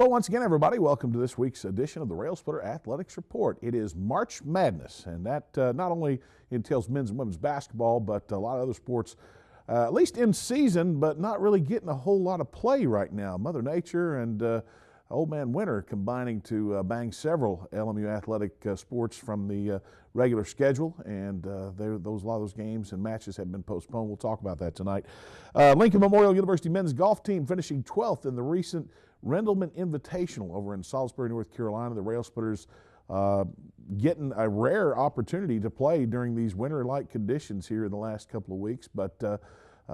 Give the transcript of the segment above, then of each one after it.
Hello once again, everybody. Welcome to this week's edition of the Railsplitter Athletics Report. It is March Madness, and that not only entails men's and women's basketball, but a lot of other sports, at least in season, but not really getting a whole lot of play right now. Mother Nature and Old Man Winter combining to bang several LMU athletic sports from the regular schedule, and a lot of those games and matches have been postponed. We'll talk about that tonight. Lincoln Memorial University men's golf team finishing 12th in the recent Rendleman Invitational over in Salisbury, North Carolina. The Railsplitters getting a rare opportunity to play during these winter-like conditions here in the last couple of weeks, but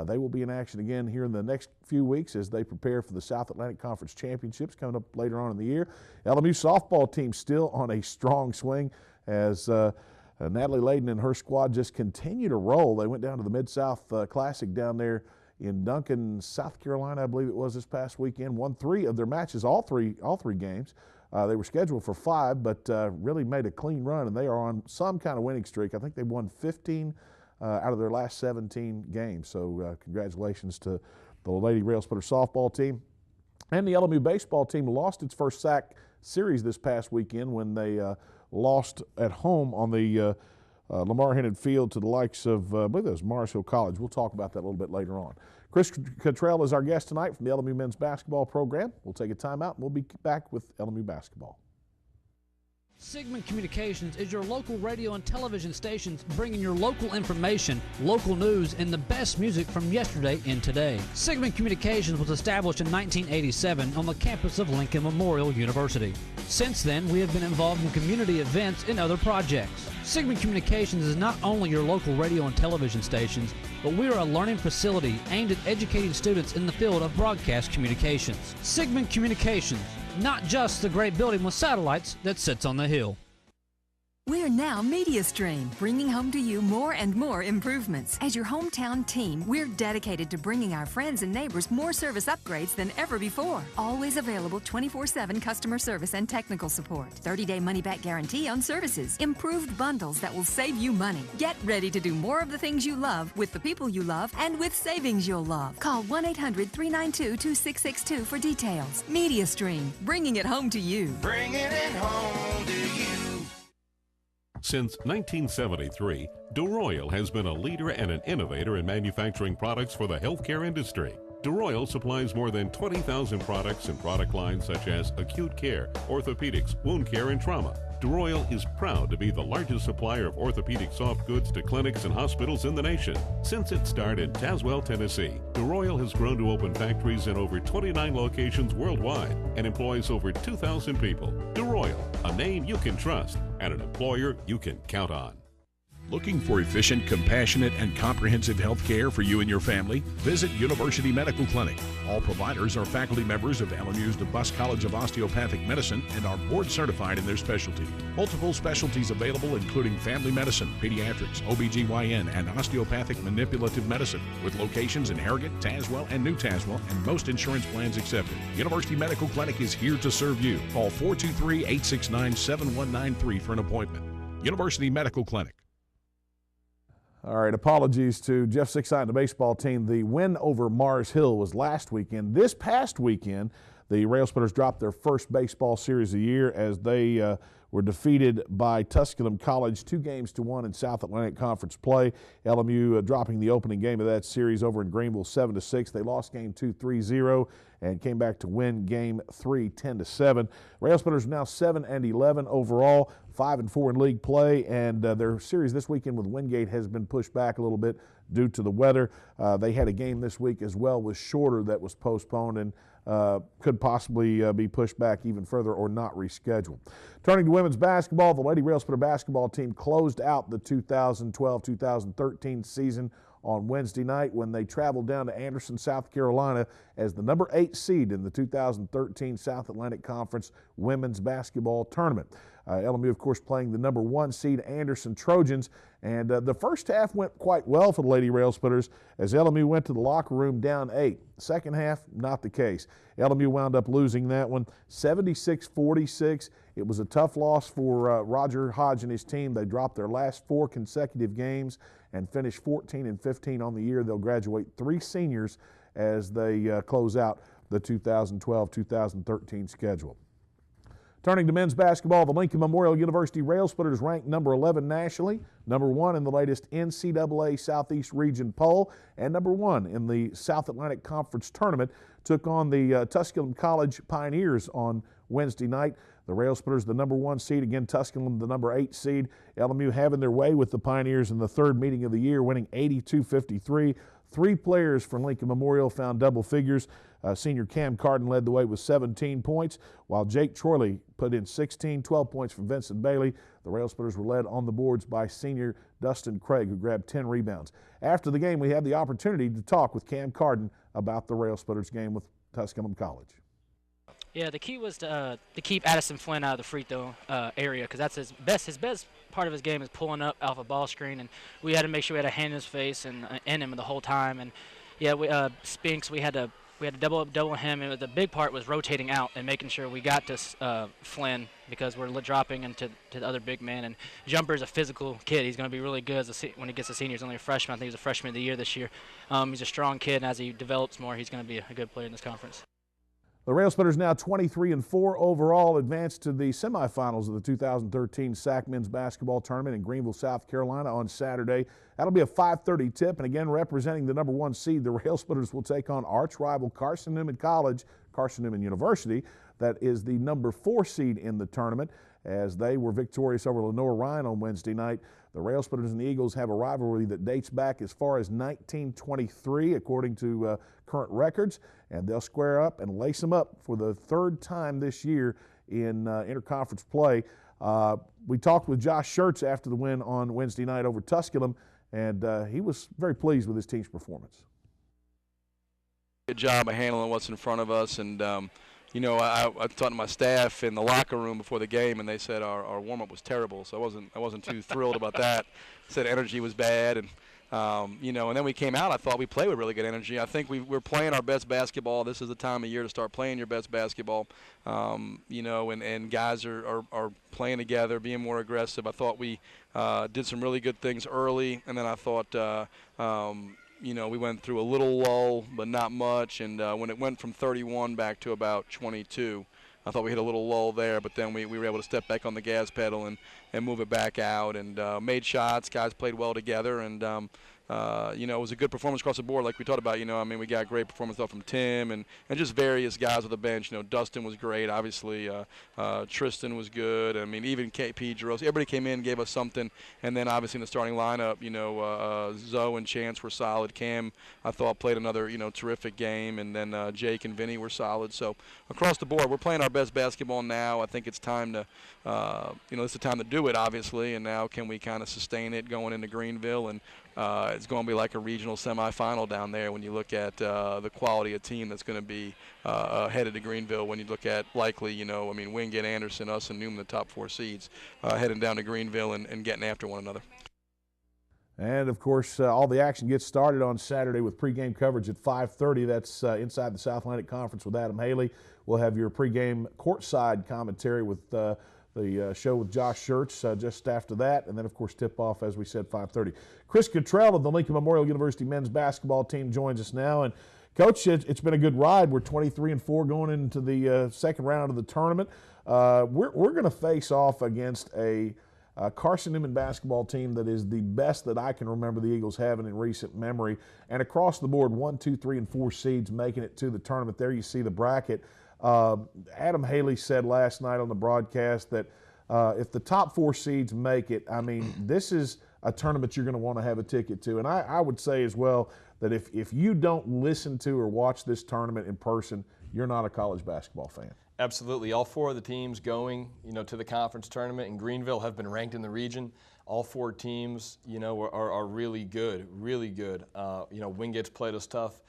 they will be in action again here in the next few weeks as they prepare for the South Atlantic Conference Championships coming up later on in the year. LMU softball team still on a strong swing as Natalie Layden and her squad just continue to roll. They went down to the Mid-South Classic down there in Duncan, South Carolina, I believe it was this past weekend. Won 3 of their matches, all three games. They were scheduled for 5, but really made a clean run, and they are on some kind of winning streak. I think they won 15 out of their last 17 games. So congratulations to the Lady Railsplitter softball team. And the LMU baseball team lost its first SAC series this past weekend when they lost at home on the Lamar Hennon Field to the likes of, I believe it was Mars Hill College. We'll talk about that a little bit later on. Chris Cottrell is our guest tonight from the LMU men's basketball program. We'll take a timeout and we'll be back with LMU basketball. Sigmund Communications is your local radio and television stations bringing your local information, local news, and the best music from yesterday and today. Sigmund Communications was established in 1987 on the campus of Lincoln Memorial University. Since then, we have been involved in community events and other projects. Sigmund Communications is not only your local radio and television stations, but we are a learning facility aimed at educating students in the field of broadcast communications. Sigmund Communications, not just the great building with satellites that sits on the hill. We're now MediaStream, bringing home to you more and more improvements. As your hometown team, we're dedicated to bringing our friends and neighbors more service upgrades than ever before. Always available 24/7 customer service and technical support. 30-day money-back guarantee on services. Improved bundles that will save you money. Get ready to do more of the things you love with the people you love and with savings you'll love. Call 1-800-392-2662 for details. MediaStream, bringing it home to you. Bringing it home to you. Since 1973, DeRoyal has been a leader and an innovator in manufacturing products for the healthcare industry. DeRoyal supplies more than 20,000 products and product lines such as acute care, orthopedics, wound care, and trauma. DeRoyal is proud to be the largest supplier of orthopedic soft goods to clinics and hospitals in the nation. Since its start in Tazewell, Tennessee, DeRoyal has grown to open factories in over 29 locations worldwide and employs over 2,000 people. DeRoyal, a name you can trust and an employer you can count on. Looking for efficient, compassionate, and comprehensive health care for you and your family? Visit University Medical Clinic. All providers are faculty members of LMU's DeBus College of Osteopathic Medicine and are board certified in their specialty. Multiple specialties available including family medicine, pediatrics, OBGYN, and osteopathic manipulative medicine, with locations in Harrogate, Tazewell, and New Tazewell, and most insurance plans accepted. University Medical Clinic is here to serve you. Call 423-869-7193 for an appointment. University Medical Clinic. All right, apologies to Jeff Sixside and the baseball team. The win over Mars Hill was last weekend. This past weekend, the Railsplitters dropped their first baseball series of the year as they were defeated by Tusculum College 2-1 in South Atlantic Conference play. LMU dropping the opening game of that series over in Greenville 7-6. They lost game 2 3-0 and came back to win game 3 10-7. Railsplitters are now 7-11 overall, 5-4 in league play, and their series this weekend with Wingate has been pushed back a little bit due to the weather. They had a game this week as well with Shorter that was postponed and could possibly be pushed back even further or not rescheduled. Turning to women's basketball, the Lady Railsplitter basketball team closed out the 2012-2013 season on Wednesday night when they traveled down to Anderson, South Carolina as the number 8 seed in the 2013 South Atlantic Conference Women's Basketball Tournament. LMU, of course, playing the number 1 seed Anderson Trojans, and the first half went quite well for the Lady Railsplitters as LMU went to the locker room down 8. Second half, not the case. LMU wound up losing that one 76-46. It was a tough loss for Roger Hodge and his team. They dropped their last 4 consecutive games and finished 14-15 on the year. They'll graduate 3 seniors as they close out the 2012-2013 schedule. Turning to men's basketball, the Lincoln Memorial University Railsplitters ranked number 11 nationally, number 1 in the latest NCAA Southeast Region poll, and number 1 in the South Atlantic Conference tournament, took on the Tusculum College Pioneers on Wednesday night. The Railsplitters, the number 1 seed, again Tusculum, the number 8 seed. LMU having their way with the Pioneers in the third meeting of the year, winning 82-53. 3 players from Lincoln Memorial found double figures. Senior Cam Carden led the way with 17 points, while Jake Troyley put in 16, 12 points from Vincent Bailey. The Railsplitters were led on the boards by senior Dustin Craig, who grabbed 10 rebounds. After the game, we had the opportunity to talk with Cam Carden about the Railsplitters game with Tusculum College. Yeah, the key was to keep Addison Flynn out of the free throw area, because that's his best part of his game is pulling up off a ball screen, and we had to make sure we had a hand in his face and in him the whole time. And yeah, Spinks, we had to double him, and the big part was rotating out and making sure we got to Flynn, because we're dropping into the other big man. And Jumper's a physical kid. He's going to be really good when he gets to senior. He's only a freshman. I think he's a freshman of the year this year. He's a strong kid, and as he develops more, he's going to be a good player in this conference. The Railsplitters, now 23-4 overall, advanced to the semifinals of the 2013 SAC men's basketball tournament in Greenville, South Carolina on Saturday. That'll be a 5:30 tip, and again, representing the number 1 seed, the Railsplitters will take on arch rival Carson Newman University. That is the number 4 seed in the tournament, as they were victorious over Lenore Ryan on Wednesday night. The Railsplitters and the Eagles have a rivalry that dates back as far as 1923, according to current records, and they'll square up and lace them up for the 3rd time this year in interconference play. We talked with Josh Schertz after the win on Wednesday night over Tusculum, and he was very pleased with his team's performance. Good job of handling what's in front of us, and you know, I talked to my staff in the locker room before the game, and they said our warm-up was terrible, so I wasn't too thrilled about that. Said energy was bad, and you know, and then we came out. I thought we played with really good energy. I think we're playing our best basketball. This is the time of year to start playing your best basketball. You know, and guys are playing together, being more aggressive. I thought we did some really good things early, and then I thought you know, we went through a little lull, but not much. And when it went from 31 back to about 22, I thought we hit a little lull there, but then we were able to step back on the gas pedal and move it back out, and made shots. Guys played well together, and you know, it was a good performance across the board, like we talked about. You know, I mean, we got great performance from Tim and just various guys on the bench. You know, Dustin was great, obviously. Tristan was good. I mean, even KP, Jaros, everybody came in, gave us something. And then obviously in the starting lineup, you know, Zoe and Chance were solid. Cam, I thought, played another, you know, terrific game. And then Jake and Vinny were solid. So across the board, we're playing our best basketball now. I think it's time to, you know, it's the time to do it, obviously. And now can we kind of sustain it going into Greenville? And it's going to be like a regional semifinal down there when you look at the quality of team that's going to be headed to Greenville. When you look at likely, you know, I mean, Wingate, Anderson, us, and Newman, the top 4 seeds, heading down to Greenville and getting after one another. And, of course, all the action gets started on Saturday with pregame coverage at 5:30. That's inside the South Atlantic Conference with Adam Haley. We'll have your pregame courtside commentary with the show with Josh Schertz just after that, and then, of course, tip-off, as we said, 5:30. Chris Cottrell of the Lincoln Memorial University men's basketball team joins us now. And, Coach, it's been a good ride. We're 23-4 going into the second round of the tournament. We're going to face off against a Carson Newman basketball team that is the best that I can remember the Eagles having in recent memory. And across the board, 1, 2, 3, and 4 seeds making it to the tournament. There you see the bracket. Adam Haley said last night on the broadcast that if the top 4 seeds make it, I mean, this is a tournament you're going to want to have a ticket to. And I would say as well that if you don't listen to or watch this tournament in person, you're not a college basketball fan. Absolutely. All 4 of the teams going, you know, to the conference tournament in Greenville have been ranked in the region. All 4 teams, you know, are really good, really good. You know, Wingate's played us tough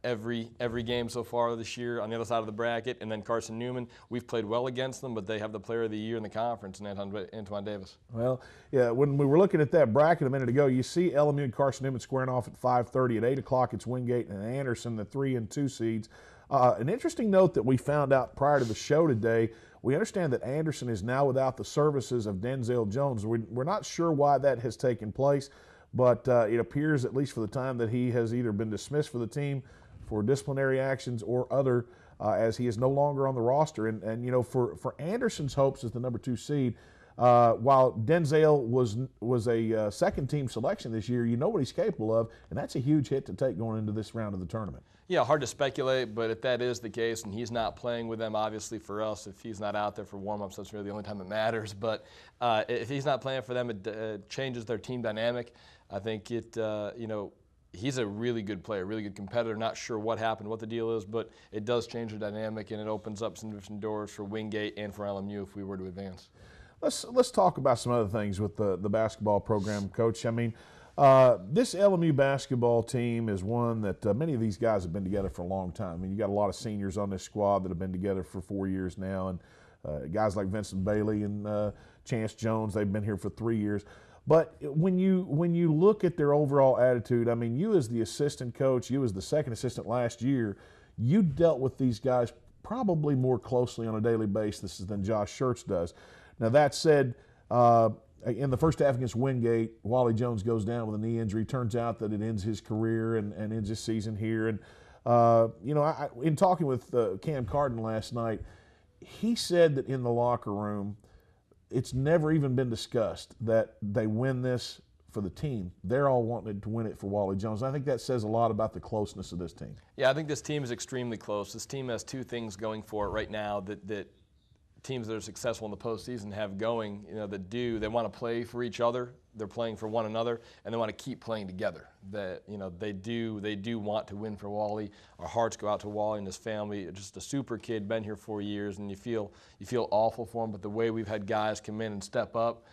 every game so far this year on the other side of the bracket, and then Carson Newman, we've played well against them, but they have the player of the year in the conference, and Antoine Davis. Well, yeah, when we were looking at that bracket a minute ago, you see LMU and Carson Newman squaring off at 5:30. At 8 o'clock, it's Wingate and Anderson, the 3 and 2 seeds. An interesting note that we found out prior to the show today, we understand that Anderson is now without the services of Denzel Jones. We're not sure why that has taken place, but it appears, at least for the time, that he has either been dismissed for the team for disciplinary actions or other, as he is no longer on the roster. And you know, for Anderson's hopes as the number 2 seed, while Denzel was a second-team selection this year, you know what he's capable of, and that's a huge hit to take going into this round of the tournament. Yeah, hard to speculate, but if that is the case and he's not playing with them, obviously for us, if he's not out there for warm-ups, that's really the only time it matters. But if he's not playing for them, it changes their team dynamic. I think it, you know, he's a really good player, really good competitor. Not sure what happened, what the deal is, but it does change the dynamic, and it opens up some different doors for Wingate and for LMU if we were to advance. Let's talk about some other things with the basketball program, Coach. I mean, this LMU basketball team is one that many of these guys have been together for a long time. I mean, you got a lot of seniors on this squad that have been together for 4 years now, and guys like Vincent Bailey and Chance Jones, they've been here for 3 years. But when you look at their overall attitude, I mean, you as the assistant coach, you as the second assistant last year, you dealt with these guys probably more closely on a daily basis than Josh Schertz does. Now, that said, in the first half against Wingate, Wally Jones goes down with a knee injury. Turns out that it ends his career and ends his season here. And, you know, in talking with Cam Carden last night, he said that in the locker room, it's never even been discussed that they win this for the team. They're all wanting to win it for Wally Jones. I think that says a lot about the closeness of this team. Yeah, I think this team is extremely close. This team has 2 things going for it right now that teams that are successful in the postseason have going, you know, they want to play for each other, they're playing for one another, and they want to keep playing together. That, you know, they do want to win for Wally. Our hearts go out to Wally and his family. Just a super kid, been here 4 years, and you feel awful for him. But the way we've had guys come in and step up,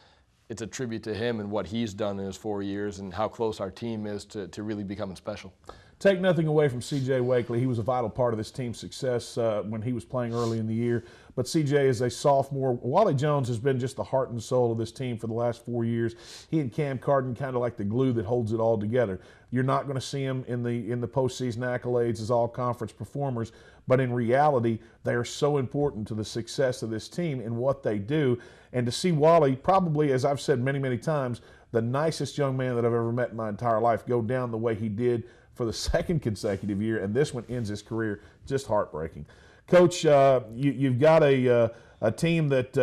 it's a tribute to him and what he's done in his 4 years and how close our team is to really becoming special. Take nothing away from C.J. Wakely. He was a vital part of this team's success when he was playing early in the year. But C.J. is a sophomore. Wally Jones has been just the heart and soul of this team for the last 4 years. He and Cam Carden kind of like the glue that holds it all together. You're not going to see them in the postseason accolades as all-conference performers, but in reality, they are so important to the success of this team and what they do. And to see Wally, probably, as I've said many, many times, the nicest young man that I've ever met in my entire life, go down the way he did for the second consecutive year, and this one ends his career, just heartbreaking. Coach, you've got a team that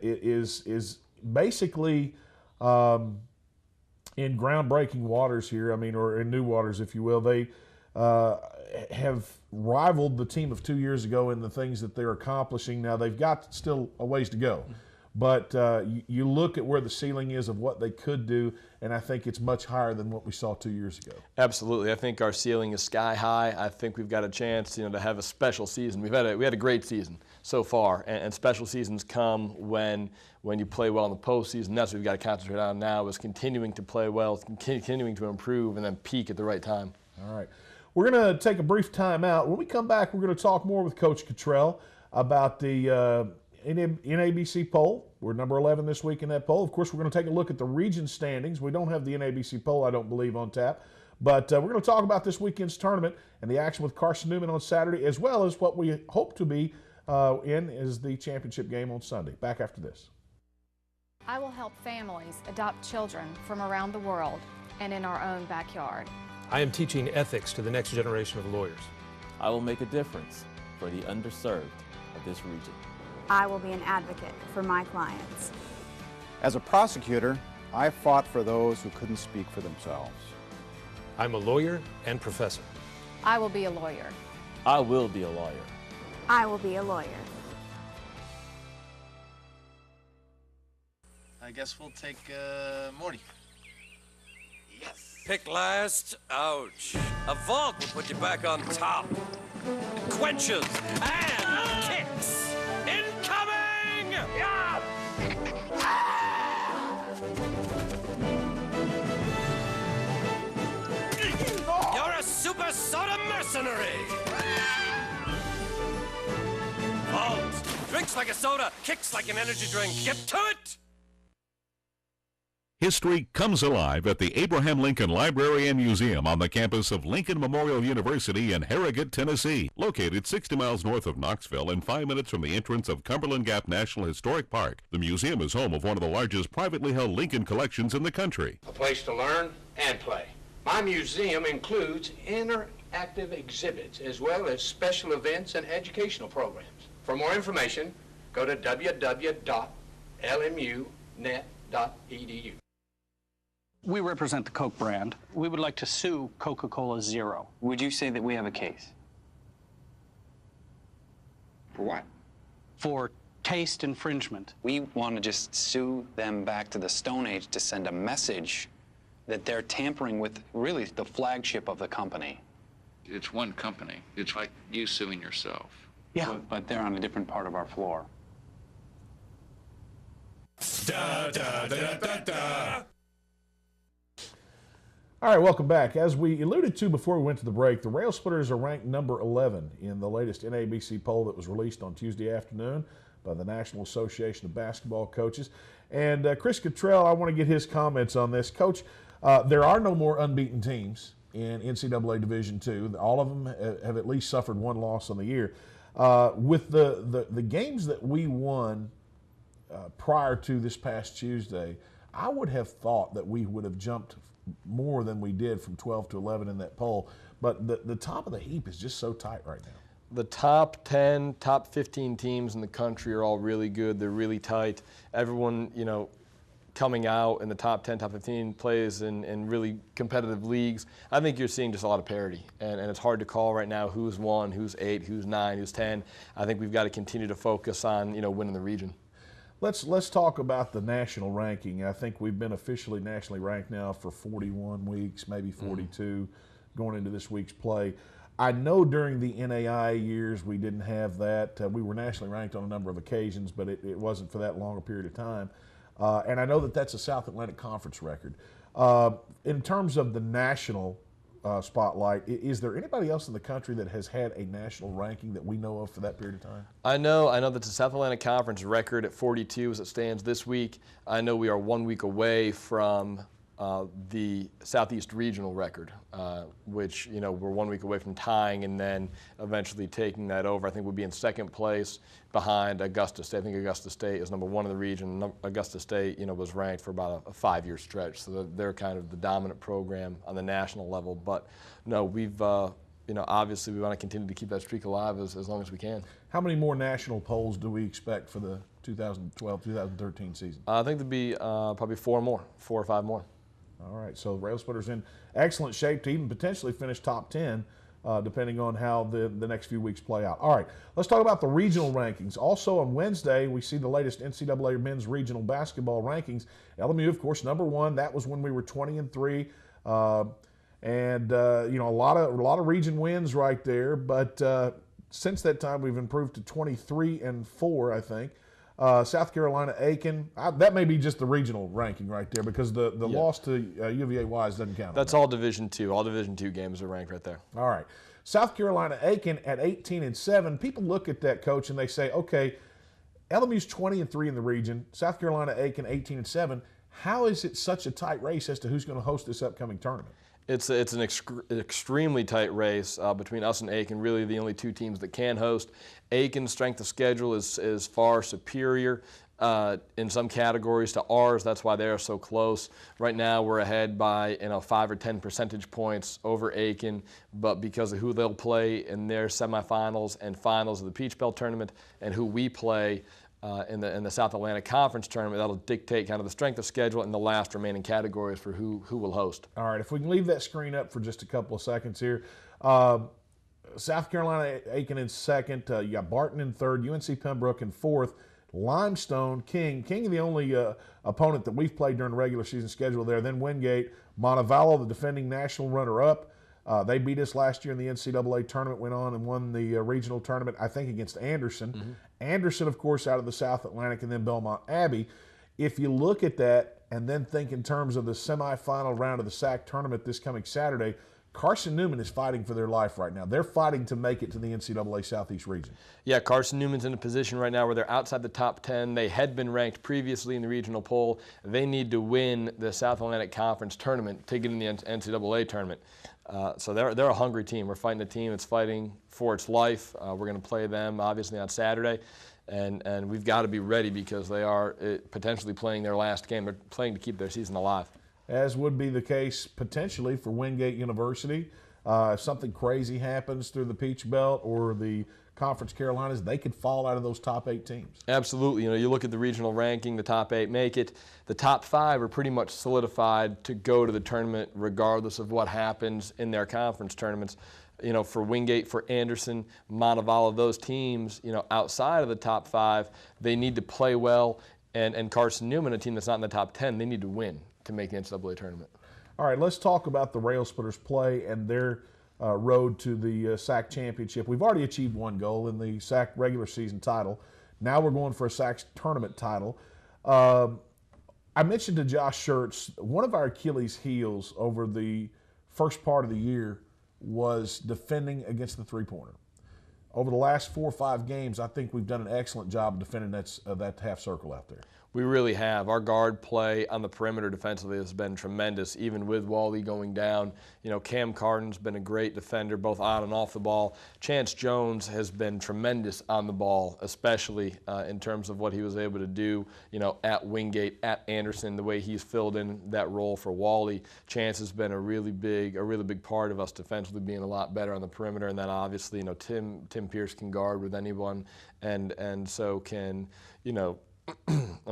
is basically in groundbreaking waters here. I mean, or in new waters, if you will. They have rivaled the team of 2 years ago in the things that they're accomplishing. Now they've got still a ways to go, but you look at where the ceiling is of what they could do, and I think it's much higher than what we saw 2 years ago. Absolutely. I think our ceiling is sky high. I think we've got a chance, you know, to have a special season. We had a great season so far, and special seasons come when you play well in the postseason. That's what we've got to concentrate on now, is continuing to play well, continuing to improve, and then peak at the right time. All right. We're going to take a brief time out. When we come back, we're going to talk more with Coach Cottrell about the NABC poll. We're number 11 this week in that poll. Of course, we're going to take a look at the region standings. We don't have the NABC poll, I don't believe, on tap. But we're going to talk about this weekend's tournament and the action with Carson Newman on Saturday, as well as what we hope to be in is the championship game on Sunday. Back after this. I will help families adopt children from around the world and in our own backyard. I am teaching ethics to the next generation of lawyers. I will make a difference for the underserved of this region. I will be an advocate for my clients. As a prosecutor, I fought for those who couldn't speak for themselves. I'm a lawyer and professor. I will be a lawyer. I will be a lawyer. I will be a lawyer. I guess we'll take Morty. Yes. Pick last. Ouch. A vault will put you back on top. It quenches and kicks. Incoming! Yeah! You're a super soda mercenary! Vault! Drinks like a soda, kicks like an energy drink. Get to it! History comes alive at the Abraham Lincoln Library and Museum on the campus of Lincoln Memorial University in Harrogate, Tennessee. Located 60 miles north of Knoxville and 5 minutes from the entrance of Cumberland Gap National Historic Park, the museum is home of one of the largest privately held Lincoln collections in the country. A place to learn and play. My museum includes active exhibits, as well as special events and educational programs. For more information, go to www.lmunet.edu. We represent the Coke brand. We would like to sue Coca-Cola Zero. Would you say that we have a case? For what? For taste infringement. We want to just sue them back to the Stone Age to send a message that they're tampering with really the flagship of the company. It's one company. It's like you suing yourself. Yeah, but they're on a different part of our floor. Da, da, da, da, da. All right, welcome back. As we alluded to before we went to the break, the Railsplitters are ranked number 11 in the latest NABC poll that was released on Tuesday afternoon by the National Association of Basketball Coaches. And Chris Cottrell, I want to get his comments on this. Coach, there are no more unbeaten teams in NCAA Division II. All of them have at least suffered one loss on the year. With the games that we won prior to this past Tuesday, I would have thought that we would have jumped more than we did from 12 to 11 in that poll. But the top of the heap is just so tight right now. The top 10, top 15 teams in the country are all really good. They're really tight. Everyone, you know, coming out in the top 10, top 15 plays in really competitive leagues. I think you're seeing just a lot of parity. And it's hard to call right now who's 1, who's 8, who's 9, who's 10. I think we've got to continue to focus on, you know, winning the region. Let's talk about the national ranking. I think we've been officially nationally ranked now for 41 weeks, maybe 42, going into this week's play. I know during the NAI years we didn't have that. We were nationally ranked on a number of occasions, but it wasn't for that long a period of time. And I know that that's a South Atlantic Conference record. In terms of the national spotlight, is there anybody else in the country that has had a national ranking that we know of for that period of time? I know that the South Atlantic Conference record at 42 as it stands this week. I know we are 1 week away from the Southeast Regional record, which, you know, we're 1 week away from tying and then eventually taking that over. I think we'll be in second place behind Augusta State. I think Augusta State is number 1 in the region. Augusta State, you know, was ranked for about a 5-year stretch, so they're kind of the dominant program on the national level. But no, we've, you know, obviously we want to continue to keep that streak alive as long as we can. How many more national polls do we expect for the 2012-2013 season? I think there'll be probably 4 or 5 more. All right, so the Railsplitters in excellent shape to even potentially finish top 10, depending on how the next few weeks play out. All right, let's talk about the regional rankings. Also on Wednesday, we see the latest NCAA men's regional basketball rankings. LMU, of course, number 1. That was when we were 20-3, you know, a lot of region wins right there. But since that time, we've improved to 23-4, I think. South Carolina, Aiken, that may be just the regional ranking right there because the loss to UVA Wise doesn't count. That's all Division II. All Division II games are ranked right there. All right. South Carolina, Aiken at 18-7. People look at that, Coach, and they say, okay, LMU's 20-3 in the region. South Carolina, Aiken 18-7. How is it such a tight race as to who's going to host this upcoming tournament? It's an extremely tight race between us and Aiken, really the only 2 teams that can host. Aiken's strength of schedule is far superior in some categories to ours. That's why they're so close. Right now we're ahead by 5 or 10 percentage points over Aiken, but because of who they'll play in their semifinals and finals of the Peach Belt tournament and who we play in the South Atlantic Conference tournament, that'll dictate kind of the strength of schedule and the last remaining categories for who will host. All right, if we can leave that screen up for just a couple of seconds here. South Carolina, Aiken in second. You got Barton in third, UNC Pembroke in fourth, Limestone, King the only opponent that we've played during the regular season schedule there. Then Wingate, Montevallo, the defending national runner-up. They beat us last year in the NCAA tournament, went on and won the regional tournament, I think, against Anderson. Mm-hmm. Anderson, of course, out of the South Atlantic, and then Belmont Abbey. If you look at that and then think in terms of the semifinal round of the SAC tournament this coming Saturday, Carson Newman is fighting for their life right now. They're fighting to make it to the NCAA Southeast region. Yeah, Carson Newman's in a position right now where they're outside the top 10. They had been ranked previously in the regional poll. They need to win the South Atlantic Conference tournament to get in the NCAA tournament. So they're a hungry team. We're fighting a team that's fighting for its life. We're going to play them, obviously, on Saturday. And we've got to be ready because they are potentially playing their last game. They're playing to keep their season alive. As would be the case potentially for Wingate University. If something crazy happens through the Peach Belt or the Conference Carolinas, they could fall out of those top 8 teams. Absolutely. You know, you look at the regional ranking, the top 8 make it. The top 5 are pretty much solidified to go to the tournament regardless of what happens in their conference tournaments. You know, for Wingate, for Anderson, Montevallo, those teams, you know, outside of the top 5, they need to play well. And Carson Newman, a team that's not in the top 10, they need to win to make the NCAA tournament. All right, let's talk about the Railsplitters play and their road to the SAC championship. We've already achieved 1 goal in the SAC regular season title. Now we're going for a SAC tournament title. I mentioned to Josh Schertz, one of our Achilles heels over the first part of the year was defending against the three-pointer. Over the last 4 or 5 games, I think we've done an excellent job of defending that half circle out there. We really have. Our guard play on the perimeter defensively has been tremendous, even with Wally going down. You know, Cam Carden's been a great defender, both on and off the ball. Chance Jones has been tremendous on the ball, especially in terms of what he was able to do, you know, at Wingate, at Anderson, the way he's filled in that role for Wally. Chance has been a really big part of us defensively being a lot better on the perimeter, and then obviously, you know, Tim Pierce can guard with anyone, and so can, you know,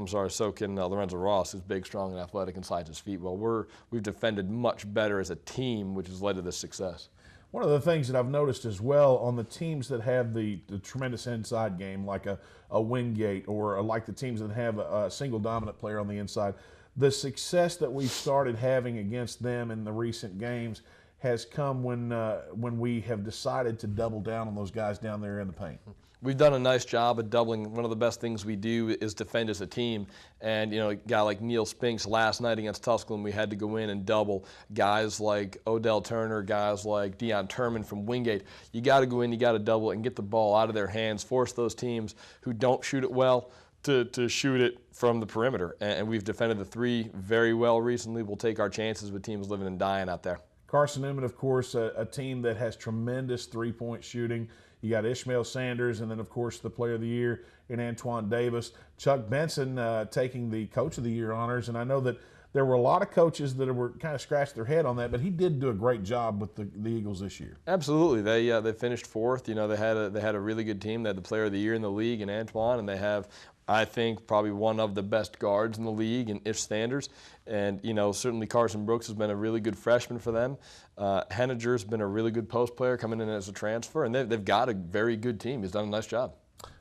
so can Lorenzo Ross, who's big, strong, and athletic and slides his feet well. We've defended much better as a team, which has led to this success. One of the things that I've noticed as well on the teams that have the tremendous inside game, like a Wingate, or like the teams that have a single dominant player on the inside, the success that we've started having against them in the recent games has come when we have decided to double down on those guys down there in the paint. We've done a nice job of doubling. One of the best things we do is defend as a team. And, you know, a guy like Neil Spinks last night against Tusculum, we had to go in and double. Guys like Odell Turner, guys like Deion Turman from Wingate, you got to go in, you got to double it and get the ball out of their hands, force those teams who don't shoot it well to shoot it from the perimeter. And we've defended the 3 very well recently. We'll take our chances with teams living and dying out there. Carson Newman, of course, a team that has tremendous three-point shooting. You got Ishmael Sanders, and then, of course, the Player of the Year in Antoine Davis. Chuck Benson taking the Coach of the Year honors, and I know that there were a lot of coaches that were kind of scratched their head on that, but he did do a great job with the Eagles this year. Absolutely, they finished 4th. You know, they had a really good team. They had the Player of the Year in the league in Antoine, and they have, I think, probably one of the best guards in the league in Ish Sanders. And, you know, certainly Carson Brooks has been a really good freshman for them. Henniger's been a really good post player coming in as a transfer, and they've got a very good team. He's done a nice job.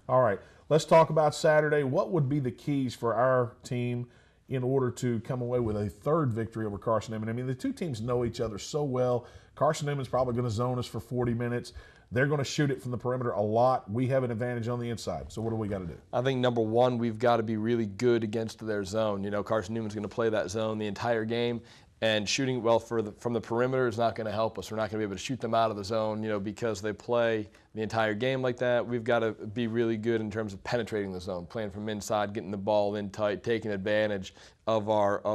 All right, let's talk about Saturday. What would be the keys for our team in order to come away with a 3rd victory over Carson Newman? I mean, the 2 teams know each other so well. Carson Newman's probably going to zone us for 40 minutes. They're going to shoot it from the perimeter a lot. We have an advantage on the inside. So what do we got to do? I think number 1, we've got to be really good against their zone. You know, Carson Newman's going to play that zone the entire game, and shooting well from the perimeter is not going to help us. We're not going to be able to shoot them out of the zone, you know, because they play the entire game like that. We've got to be really good in terms of penetrating the zone, playing from inside, getting the ball in tight, taking advantage of our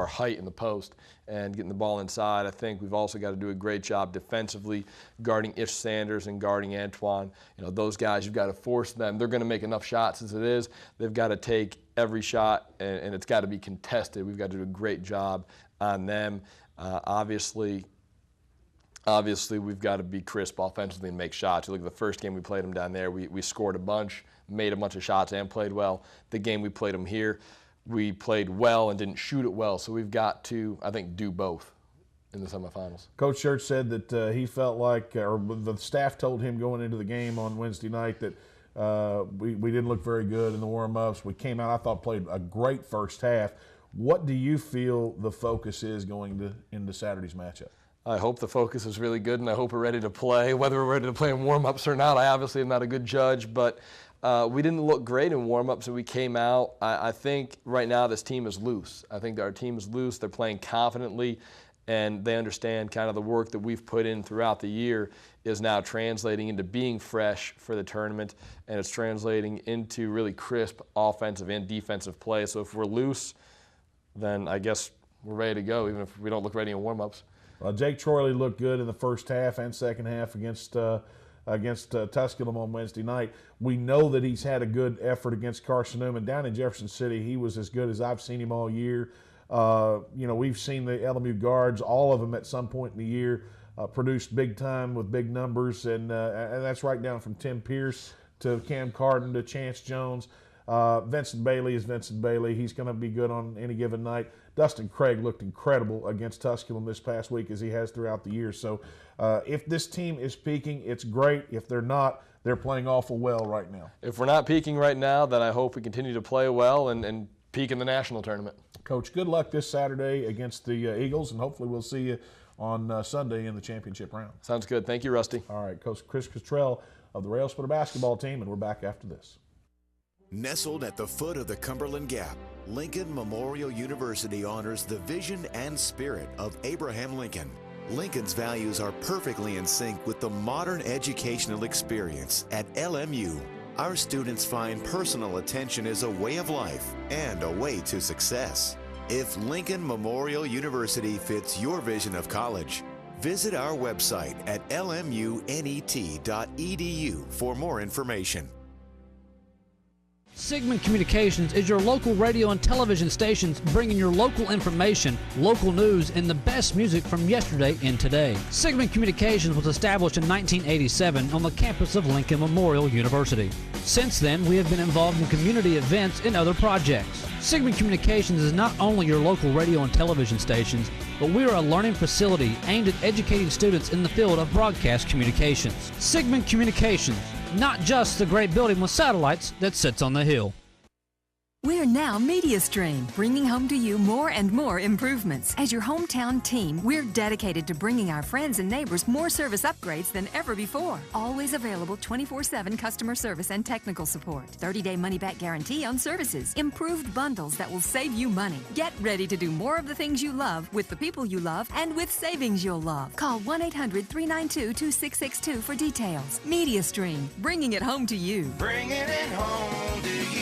height in the post, and getting the ball inside. I think we've also got to do a great job defensively, guarding Ish Sanders and guarding Antoine. You know, those guys, you've got to force them. They're going to make enough shots as it is. They've got to take every shot, and it's got to be contested. We've got to do a great job on them. Obviously, we've got to be crisp offensively and make shots. You look at the first game we played them down there, we scored a bunch, made a bunch of shots, and played well. The game we played them here, we played well and didn't shoot it well. So we've got to, I think, do both in the semifinals. Coach Schertz said that he felt like, or the staff told him going into the game on Wednesday night that we didn't look very good in the warm-ups. We came out, I thought, played a great first half. What do you feel the focus is going into Saturday's matchup? I hope the focus is really good, and I hope we're ready to play. Whether we're ready to play in warm-ups or not, I obviously am not a good judge, but we didn't look great in warm-ups, so we came out. I think right now this team is loose. I think our team is loose. They're playing confidently, and they understand kind of the work that we've put in throughout the year is now translating into being fresh for the tournament, and it's translating into really crisp offensive and defensive play. So if we're loose, then I guess we're ready to go, even if we don't look ready in warm-ups. Well, Jake Troyley looked good in the first half and second half against Tusculum on Wednesday night. We know that he's had a good effort against Carson Newman. Down in Jefferson City, he was as good as I've seen him all year. You know, we've seen the LMU guards, all of them at some point in the year, produced big time with big numbers, and that's right down from Tim Pierce to Cam Carden to Chance Jones. Vincent Bailey is Vincent Bailey. He's going to be good on any given night. Dustin Craig looked incredible against Tusculum this past week, as he has throughout the year. So if this team is peaking, it's great. If they're not, they're playing awful well right now. If we're not peaking right now, then I hope we continue to play well and peak in the national tournament. Coach, good luck this Saturday against the Eagles, and hopefully we'll see you on Sunday in the championship round. Sounds good. Thank you, Rusty. All right, Coach Chris Cottrell of the Railsplitter basketball team, and we're back after this. Nestled at the foot of the Cumberland Gap, Lincoln Memorial University honors the vision and spirit of Abraham Lincoln. Lincoln's values are perfectly in sync with the modern educational experience at LMU. Our students find personal attention is a way of life and a way to success. If Lincoln Memorial University fits your vision of college, visit our website at lmunet.edu for more information. Sigmund Communications is your local radio and television stations bringing your local information, local news, and the best music from yesterday and today. Sigmund Communications was established in 1987 on the campus of Lincoln Memorial University. Since then, we have been involved in community events and other projects. Sigmund Communications is not only your local radio and television stations, but we are a learning facility aimed at educating students in the field of broadcast communications. Sigmund Communications, not just the great building with satellites that sits on the hill. We're now MediaStream, bringing home to you more and more improvements. As your hometown team, we're dedicated to bringing our friends and neighbors more service upgrades than ever before. Always available 24/7 customer service and technical support. 30-day money-back guarantee on services. Improved bundles that will save you money. Get ready to do more of the things you love with the people you love and with savings you'll love. Call 1-800-392-2662 for details. MediaStream, bringing it home to you. Bringing it home to you.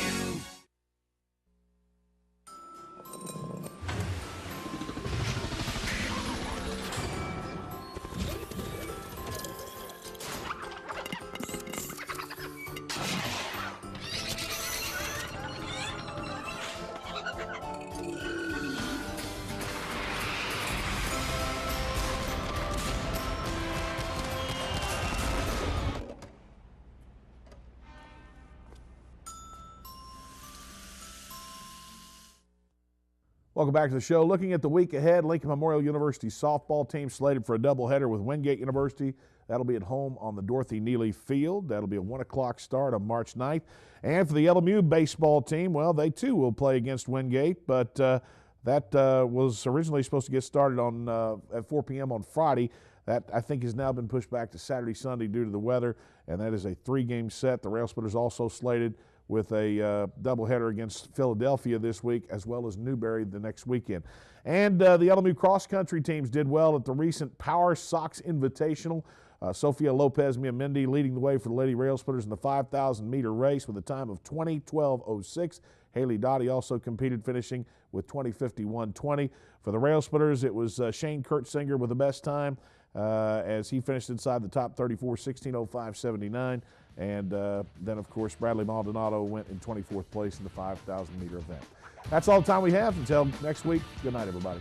Welcome back to the show. Looking at the week ahead, Lincoln Memorial University softball team slated for a doubleheader with Wingate University. That'll be at home on the Dorothy Neely Field. That'll be a 1 o'clock start on March 9th. And for the LMU baseball team, well, they too will play against Wingate, but that was originally supposed to get started on at 4 p.m. on Friday. That, I think, has now been pushed back to Saturday, Sunday due to the weather, and that is a 3-game set. The Railsplitters also slated with a doubleheader against Philadelphia this week, as well as Newberry the next weekend. And the LMU cross-country teams did well at the recent Power Sox Invitational. Sofia Lopez-Miamendi leading the way for the Lady Railsplitters in the 5,000-meter race with a time of 20:12:06. Haley Dottie also competed, finishing with 20:51:20. For the Railsplitters, it was Shane Kurtzinger with the best time as he finished inside the top 34, 16:05:79. And then, of course, Bradley Maldonado went in 24th place in the 5,000-meter event. That's all the time we have. Until next week, good night, everybody.